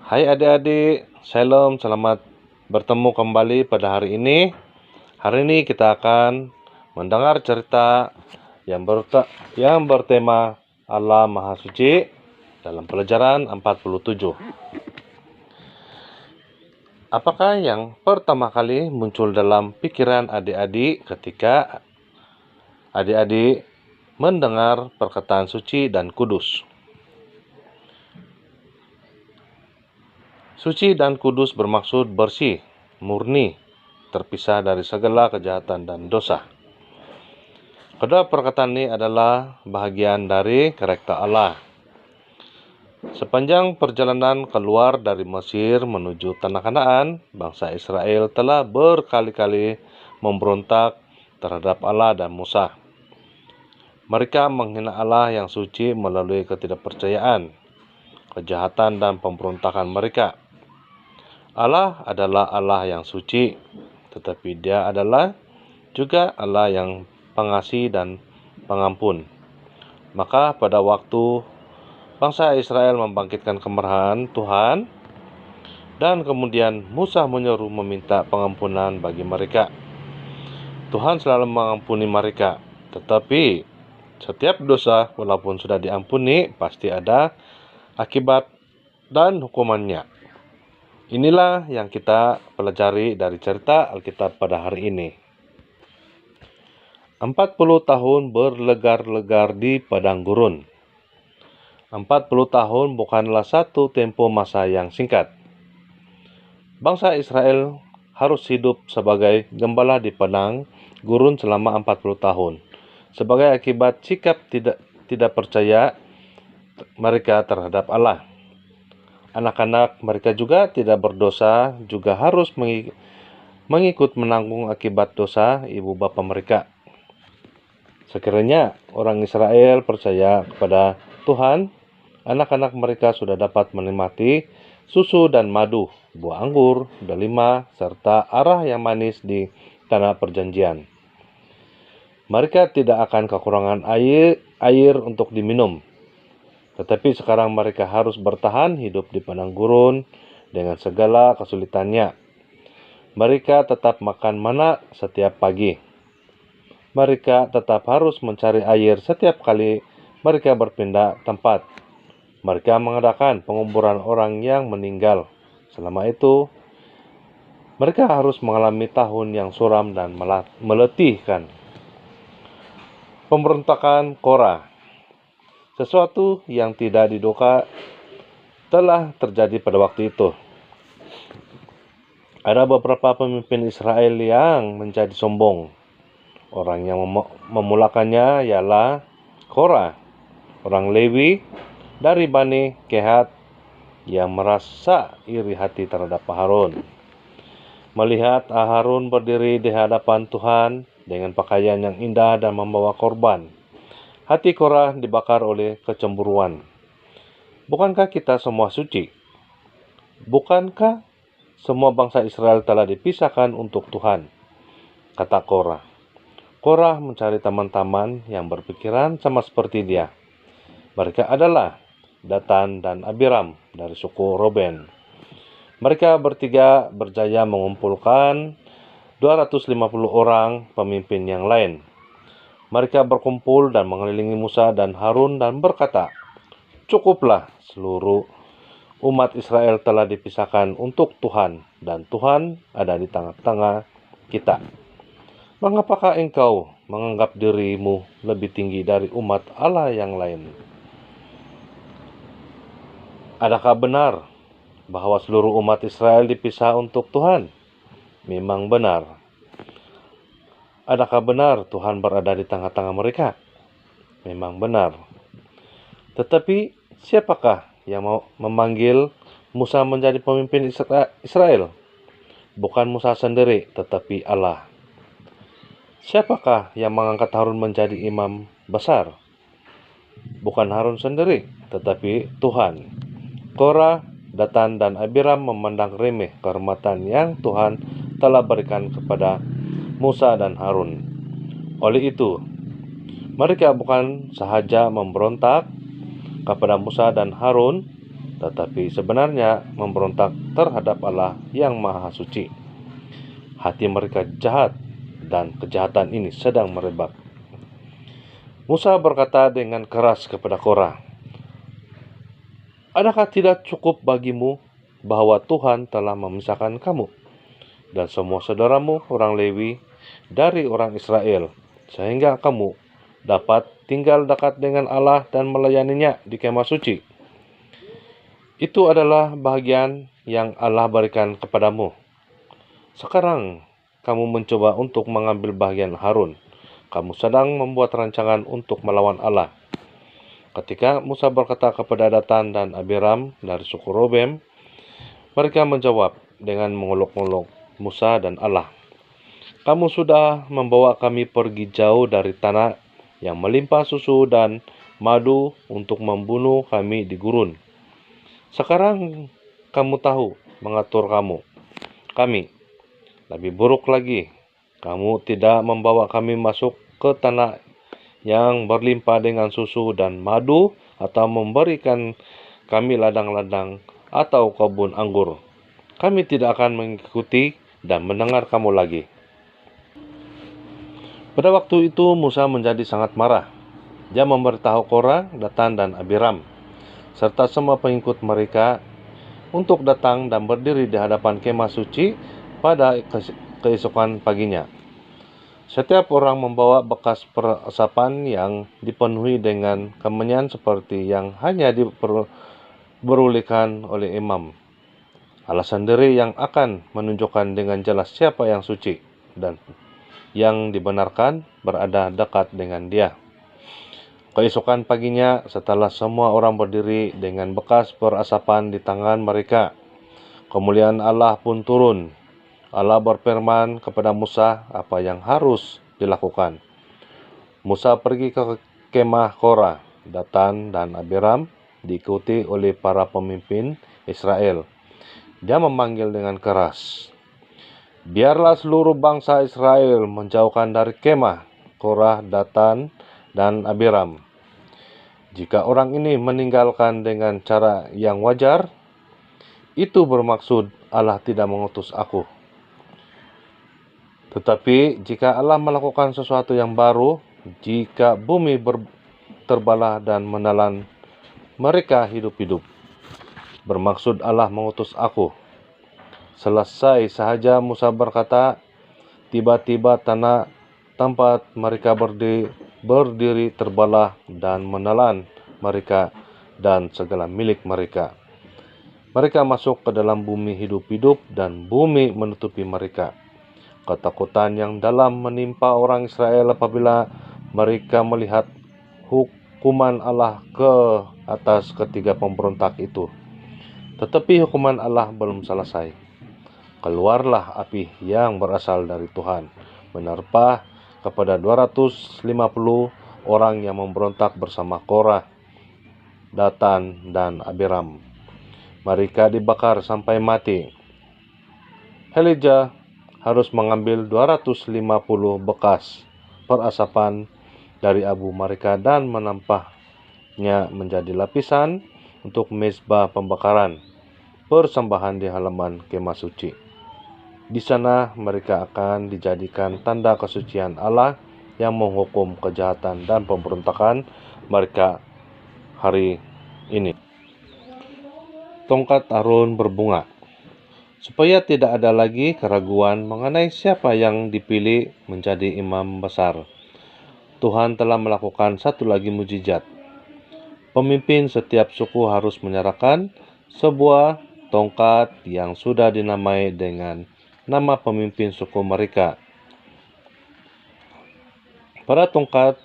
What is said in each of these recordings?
Hai adik-adik, Shalom, selamat bertemu kembali pada hari ini. Hari ini kita akan mendengar cerita yang bertema Allah Maha Suci dalam pelajaran 47. Apakah yang pertama kali muncul dalam pikiran adik-adik ketika adik-adik mendengar perkataan suci dan kudus? Suci dan kudus bermaksud bersih, murni, terpisah dari segala kejahatan dan dosa. Kedua perkataan ini adalah bahagian dari karakter Allah. Sepanjang perjalanan keluar dari Mesir menuju Tanah Kanaan, bangsa Israel telah berkali-kali memberontak terhadap Allah dan Musa. Mereka menghina Allah yang suci melalui ketidakpercayaan, kejahatan, dan pemberontakan mereka. Allah adalah Allah yang suci, tetapi Dia adalah juga Allah yang pengasih dan pengampun. Maka pada waktu bangsa Israel membangkitkan kemarahan Tuhan, dan kemudian Musa menyuruh meminta pengampunan bagi mereka. Tuhan selalu mengampuni mereka, tetapi setiap dosa walaupun sudah diampuni pasti ada akibat dan hukumannya. Inilah yang kita pelajari dari cerita Alkitab pada hari ini. 40 tahun berlegar-legar di padang gurun. 40 tahun bukanlah satu tempo masa yang singkat. Bangsa Israel harus hidup sebagai gembala di padang gurun selama 40 tahun. Sebagai akibat sikap tidak percaya mereka terhadap Allah. Anak-anak mereka juga tidak berdosa, juga harus mengikut menanggung akibat dosa ibu bapa mereka. Sekiranya orang Israel percaya kepada Tuhan, anak-anak mereka sudah dapat menikmati susu dan madu, buah anggur, delima, serta arah yang manis di tanah perjanjian. Mereka tidak akan kekurangan air untuk diminum. Tetapi sekarang mereka harus bertahan hidup di padang gurun dengan segala kesulitannya. Mereka tetap makan mana setiap pagi. Mereka tetap harus mencari air setiap kali mereka berpindah tempat. Mereka mengadakan penguburan orang yang meninggal. Selama itu, mereka harus mengalami tahun yang suram dan meletihkan. Pemberontakan Korah. Sesuatu yang tidak diduga telah terjadi pada waktu itu. Ada beberapa pemimpin Israel yang menjadi sombong. Orang yang memulakannya ialah Korah, orang Lewi dari Bani Kehat yang merasa iri hati terhadap Harun. Melihat Harun berdiri di hadapan Tuhan dengan pakaian yang indah dan membawa korban, hati Korah dibakar oleh kecemburuan. Bukankah kita semua suci? Bukankah semua bangsa Israel telah dipisahkan untuk Tuhan? Kata Korah. Korah mencari teman-teman yang berpikiran sama seperti dia. Mereka adalah Datan dan Abiram dari suku Roben. Mereka bertiga berjaya mengumpulkan 250 orang pemimpin yang lain. Mereka berkumpul dan mengelilingi Musa dan Harun dan berkata, "Cukuplah, seluruh umat Israel telah dipisahkan untuk Tuhan, dan Tuhan ada di tengah-tengah kita. Mengapakah engkau menganggap dirimu lebih tinggi dari umat Allah yang lain? Adakah benar bahwa seluruh umat Israel dipisah untuk Tuhan? Memang benar. Adakah benar Tuhan berada di tengah-tengah mereka? Memang benar. Tetapi siapakah yang mau memanggil Musa menjadi pemimpin Israel? Bukan Musa sendiri, tetapi Allah. Siapakah yang mengangkat Harun menjadi imam besar? Bukan Harun sendiri, tetapi Tuhan. Korah, Datan, dan Abiram memandang remeh kehormatan yang Tuhan telah berikan kepada Musa dan Harun. Oleh itu, mereka bukan sahaja memberontak kepada Musa dan Harun, tetapi sebenarnya memberontak terhadap Allah yang Maha Suci. Hati mereka jahat dan kejahatan ini sedang merebak. Musa berkata dengan keras kepada Korah, "Adakah tidak cukup bagimu bahwa Tuhan telah memisahkan kamu dan semua saudaramu orang Lewi dari orang Israel, sehingga kamu dapat tinggal dekat dengan Allah dan melayaninya di kemah suci? Itu adalah bagian yang Allah berikan kepadamu. Sekarang kamu mencoba untuk mengambil bagian Harun. Kamu sedang membuat rancangan untuk melawan Allah." Ketika Musa berkata kepada Datan dan Abiram dari suku Robem, mereka menjawab dengan mengeluk-eluk Musa dan Allah, "Kamu sudah membawa kami pergi jauh dari tanah yang melimpah susu dan madu untuk membunuh kami di gurun. Sekarang kamu tahu mengatur kami. Lebih buruk lagi, kamu tidak membawa kami masuk ke tanah yang berlimpah dengan susu dan madu atau memberikan kami ladang-ladang atau kebun anggur. Kami tidak akan mengikuti dan mendengar kamu lagi." Pada waktu itu Musa menjadi sangat marah. Dia memberitahu Korah, Datan dan Abiram serta semua pengikut mereka untuk datang dan berdiri di hadapan kemah suci pada keesokan paginya. Setiap orang membawa bekas peresapan yang dipenuhi dengan kemenyan seperti yang hanya diperbolehkan oleh imam. Allah sendiri yang akan menunjukkan dengan jelas siapa yang suci dan yang dibenarkan berada dekat dengan dia. Keesokan paginya, setelah semua orang berdiri dengan bekas peresapan di tangan mereka, kemuliaan Allah pun turun. Allah berfirman kepada Musa apa yang harus dilakukan. Musa pergi ke kemah Korah, Datan dan Abiram, diikuti oleh para pemimpin Israel. Dia memanggil dengan keras, "Biarlah seluruh bangsa Israel menjauhkan dari kemah Korah, Datan, dan Abiram. Jika orang ini meninggalkan dengan cara yang wajar, itu bermaksud Allah tidak mengutus aku. Tetapi jika Allah melakukan sesuatu yang baru, jika bumi terbelah dan menelan mereka hidup-hidup, bermaksud Allah mengutus aku." Selesai sahaja Musa berkata, tiba-tiba tanah tempat mereka berdiri terbelah dan menelan mereka dan segala milik mereka. Mereka masuk ke dalam bumi hidup-hidup dan bumi menutupi mereka. Ketakutan yang dalam menimpa orang Israel apabila mereka melihat hukuman Allah ke atas ketiga pemberontak itu. Tetapi hukuman Allah belum selesai. Keluarlah api yang berasal dari Tuhan, menerpa kepada 250 orang yang memberontak bersama Korah, Datan, dan Abiram. Mereka dibakar sampai mati. Elijah harus mengambil 250 bekas perasapan dari abu mereka dan menampahnya menjadi lapisan untuk mezbah pembakaran persembahan di halaman kemah suci. Di sana mereka akan dijadikan tanda kesucian Allah yang menghukum kejahatan dan pemberontakan mereka hari ini. Tongkat Harun berbunga. Supaya tidak ada lagi keraguan mengenai siapa yang dipilih menjadi imam besar, Tuhan telah melakukan satu lagi mujizat. Pemimpin setiap suku harus menyerahkan sebuah tongkat yang sudah dinamai dengan nama pemimpin suku mereka. Pada tongkat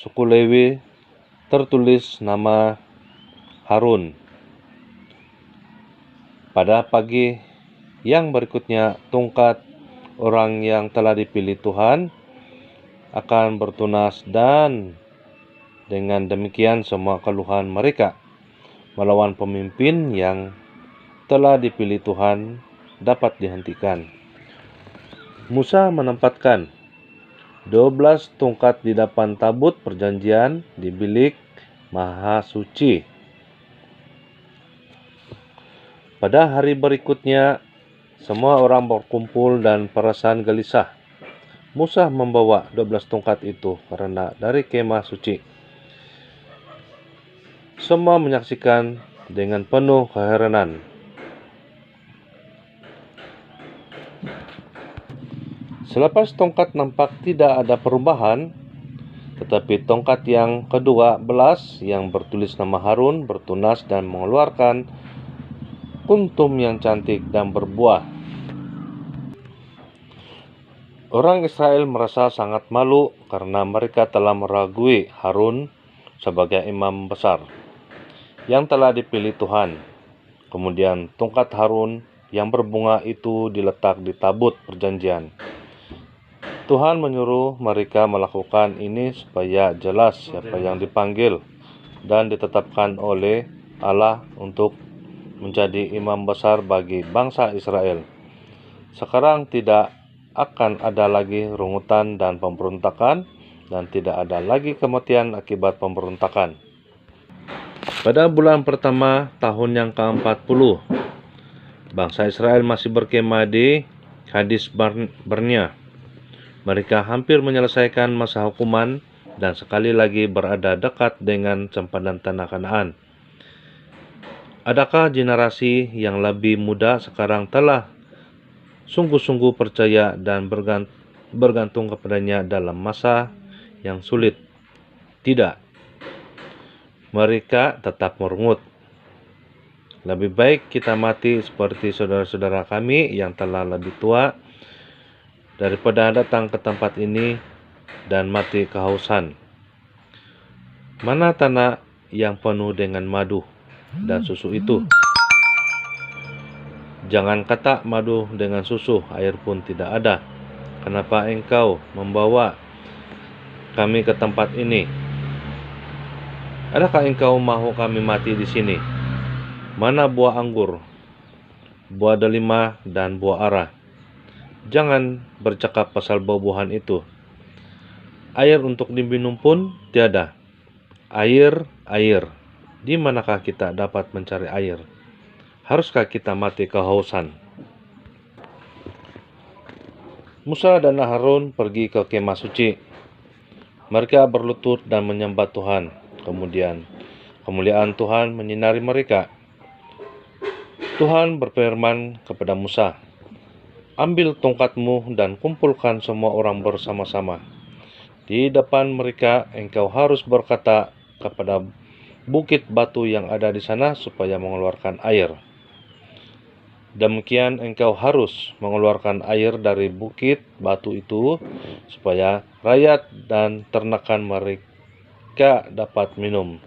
suku Lewi tertulis nama Harun. Pada pagi yang berikutnya, tongkat orang yang telah dipilih Tuhan akan bertunas dan dengan demikian semua keluhan mereka melawan pemimpin yang telah dipilih Tuhan dapat dihentikan. Musa menempatkan 12 tongkat di depan tabut perjanjian di bilik Maha Suci. Pada hari berikutnya, semua orang berkumpul dan perasaan gelisah. Musa membawa 12 tongkat itu karena dari kemah suci. Semua menyaksikan dengan penuh keheranan. Selepas tongkat nampak tidak ada perubahan, tetapi tongkat yang ke-12 yang bertulis nama Harun bertunas dan mengeluarkan kuntum yang cantik dan berbuah. Orang Israel merasa sangat malu karena mereka telah meragui Harun sebagai imam besar yang telah dipilih Tuhan. Kemudian tongkat Harun yang berbunga itu diletak di tabut perjanjian. Tuhan menyuruh mereka melakukan ini supaya jelas siapa yang dipanggil dan ditetapkan oleh Allah untuk menjadi imam besar bagi bangsa Israel. Sekarang tidak akan ada lagi rungutan dan pemberontakan, dan tidak ada lagi kematian akibat pemberontakan. Pada bulan pertama tahun yang ke-40, bangsa Israel masih berkemah di Kades Barnea. Mereka hampir menyelesaikan masa hukuman dan sekali lagi berada dekat dengan sempadan tanah Kanaan. Adakah generasi yang lebih muda sekarang telah sungguh-sungguh percaya dan bergantung kepadanya dalam masa yang sulit? Tidak. Mereka tetap merungut. Lebih baik kita mati seperti saudara-saudara kami yang telah lebih tua daripada datang ke tempat ini dan mati kehausan. Mana tanah yang penuh dengan madu dan susu itu? Jangan kata madu dengan susu, air pun tidak ada. Kenapa engkau membawa kami ke tempat ini? Adakah engkau mahu kami mati di sini? Mana buah anggur, buah delima, dan buah ara? Jangan bercakap pasal buah-buahan itu. Air untuk diminum pun tiada. Air, di manakah kita dapat mencari air? Haruskah kita mati kehausan? Musa dan Harun pergi ke kemah suci. Mereka berlutut dan menyembah Tuhan. Kemudian kemuliaan Tuhan menyinari mereka. Tuhan berfirman kepada Musa, "Ambil tongkatmu dan kumpulkan semua orang bersama-sama. Di depan mereka engkau harus berkata kepada bukit batu yang ada di sana supaya mengeluarkan air. Demikian engkau harus mengeluarkan air dari bukit batu itu supaya rakyat dan ternakan mereka dapat minum."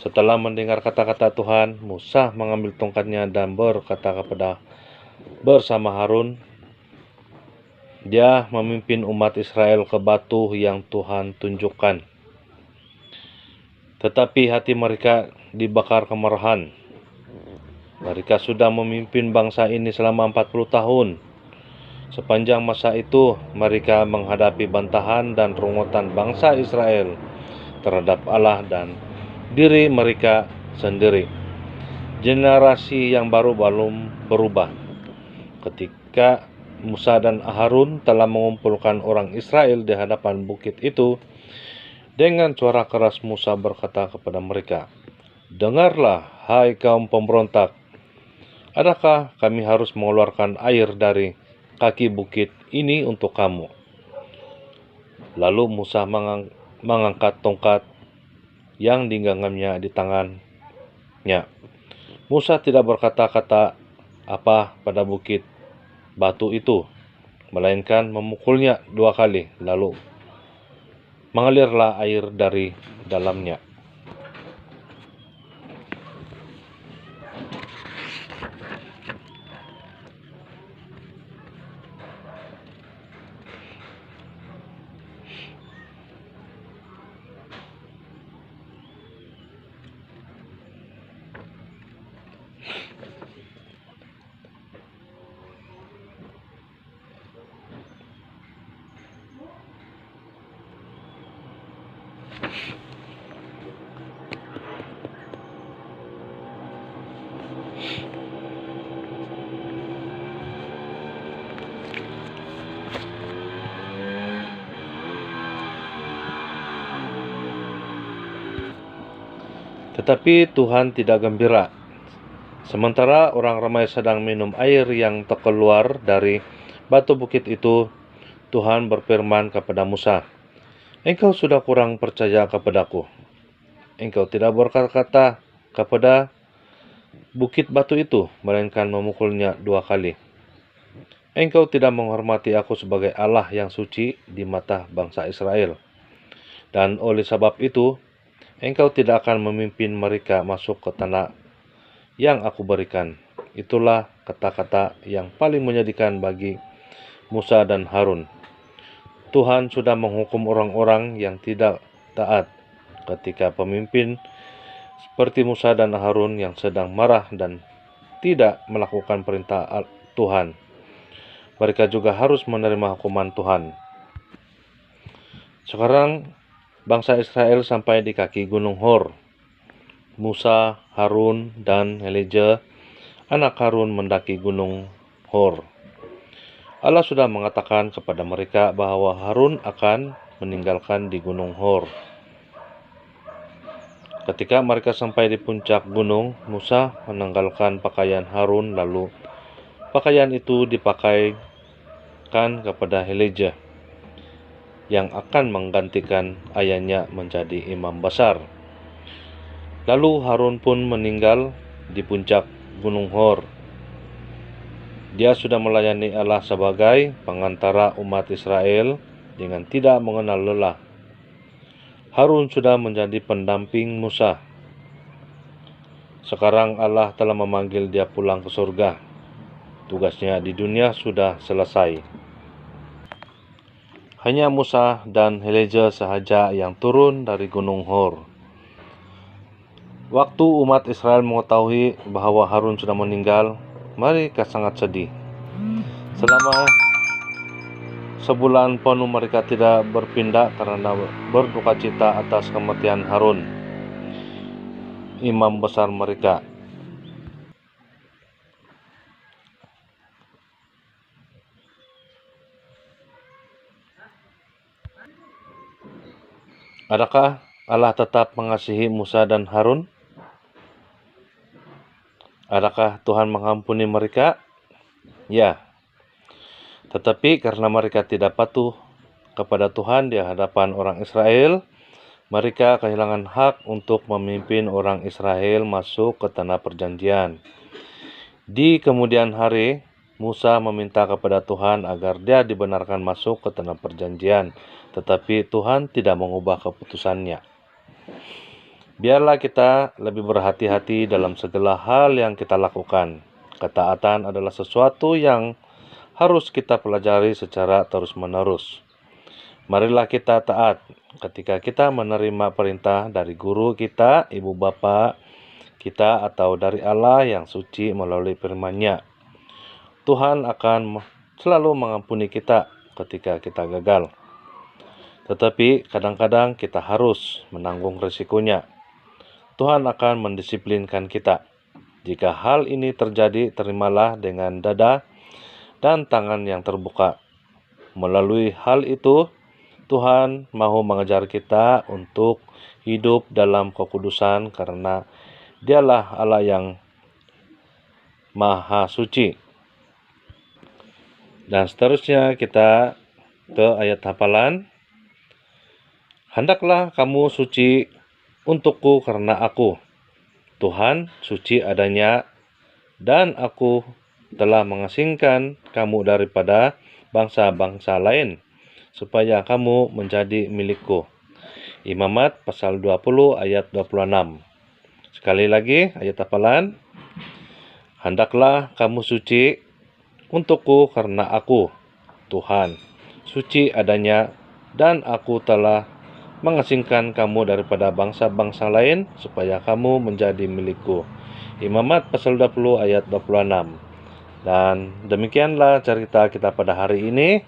Setelah mendengar kata-kata Tuhan, Musa mengambil tongkatnya dan berkata bersama Harun, dia memimpin umat Israel ke batu yang Tuhan tunjukkan. Tetapi hati mereka dibakar kemarahan. Mereka sudah memimpin bangsa ini selama 40 tahun. Sepanjang masa itu, mereka menghadapi bantahan dan rungutan bangsa Israel terhadap Allah dan diri mereka sendiri. Generasi yang baru belum berubah. Ketika Musa dan Harun telah mengumpulkan orang Israel di hadapan bukit itu, dengan suara keras Musa berkata kepada mereka, "Dengarlah, hai kaum pemberontak, adakah kami harus mengeluarkan air dari kaki bukit ini untuk kamu?" Lalu Musa mengangkat tongkat yang digenggamnya di tangannya. Musa tidak berkata-kata apa pada bukit batu itu, melainkan memukulnya 2 kali, lalu mengalirlah air dari dalamnya. Tetapi Tuhan tidak gembira. Sementara orang ramai sedang minum air yang terkeluar dari batu bukit itu, Tuhan berfirman kepada Musa, "Engkau sudah kurang percaya kepadaku. Engkau tidak berkata kepada bukit batu itu, melainkan memukulnya 2 kali. Engkau tidak menghormati aku sebagai Allah yang suci di mata bangsa Israel. Dan oleh sebab itu, engkau tidak akan memimpin mereka masuk ke tanah yang aku berikan." Itulah kata-kata yang paling menyedihkan bagi Musa dan Harun. Tuhan sudah menghukum orang-orang yang tidak taat ketika pemimpin seperti Musa dan Harun yang sedang marah dan tidak melakukan perintah Tuhan. Mereka juga harus menerima hukuman Tuhan. Sekarang bangsa Israel sampai di kaki Gunung Hor. Musa, Harun, dan Elijah, anak Harun, mendaki Gunung Hor. Allah sudah mengatakan kepada mereka bahwa Harun akan meninggalkan di Gunung Hor. Ketika mereka sampai di puncak gunung, Musa menanggalkan pakaian Harun, lalu pakaian itu dipakaikan kepada Elijah, yang akan menggantikan ayahnya menjadi imam besar. Lalu Harun pun meninggal di puncak Gunung Hor. Dia sudah melayani Allah sebagai pengantara umat Israel dengan tidak mengenal lelah. Harun sudah menjadi pendamping Musa. Sekarang Allah telah memanggil dia pulang ke surga. Tugasnya di dunia sudah selesai. Hanya Musa dan Elijah sahaja yang turun dari Gunung Hor. Waktu umat Israel mengetahui bahwa Harun sudah meninggal, mereka sangat sedih. Selama sebulan penuh mereka tidak berpindah karena berduka cita atas kematian Harun, imam besar mereka. Adakah Allah tetap mengasihi Musa dan Harun? Adakah Tuhan mengampuni mereka? Ya. Tetapi karena mereka tidak patuh kepada Tuhan di hadapan orang Israel, mereka kehilangan hak untuk memimpin orang Israel masuk ke tanah perjanjian. Di kemudian hari, Musa meminta kepada Tuhan agar dia dibenarkan masuk ke tanah perjanjian, tetapi Tuhan tidak mengubah keputusannya. Biarlah kita lebih berhati-hati dalam segala hal yang kita lakukan. Ketaatan adalah sesuatu yang harus kita pelajari secara terus-menerus. Marilah kita taat ketika kita menerima perintah dari guru kita, ibu bapa kita, atau dari Allah yang suci melalui firman-Nya. Tuhan akan selalu mengampuni kita ketika kita gagal. Tetapi kadang-kadang kita harus menanggung risikonya. Tuhan akan mendisiplinkan kita. Jika hal ini terjadi, terimalah dengan dada dan tangan yang terbuka. Melalui hal itu, Tuhan mau mengajar kita untuk hidup dalam kekudusan karena Dialah Allah yang Maha Suci. Dan seterusnya kita ke ayat hafalan. Hendaklah kamu suci untukku karena aku, Tuhan, suci adanya, dan aku telah mengasingkan kamu daripada bangsa-bangsa lain, supaya kamu menjadi milikku. Imamat pasal 20 ayat 26. Sekali lagi ayat hafalan. Hendaklah kamu suci untukku karena aku, Tuhan, suci adanya, dan aku telah mengasingkan kamu daripada bangsa-bangsa lain, supaya kamu menjadi milikku. Imamat pasal 20 ayat 26. Dan demikianlah cerita kita pada hari ini.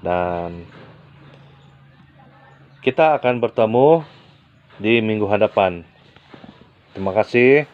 Dan kita akan bertemu di minggu hadapan. Terima kasih.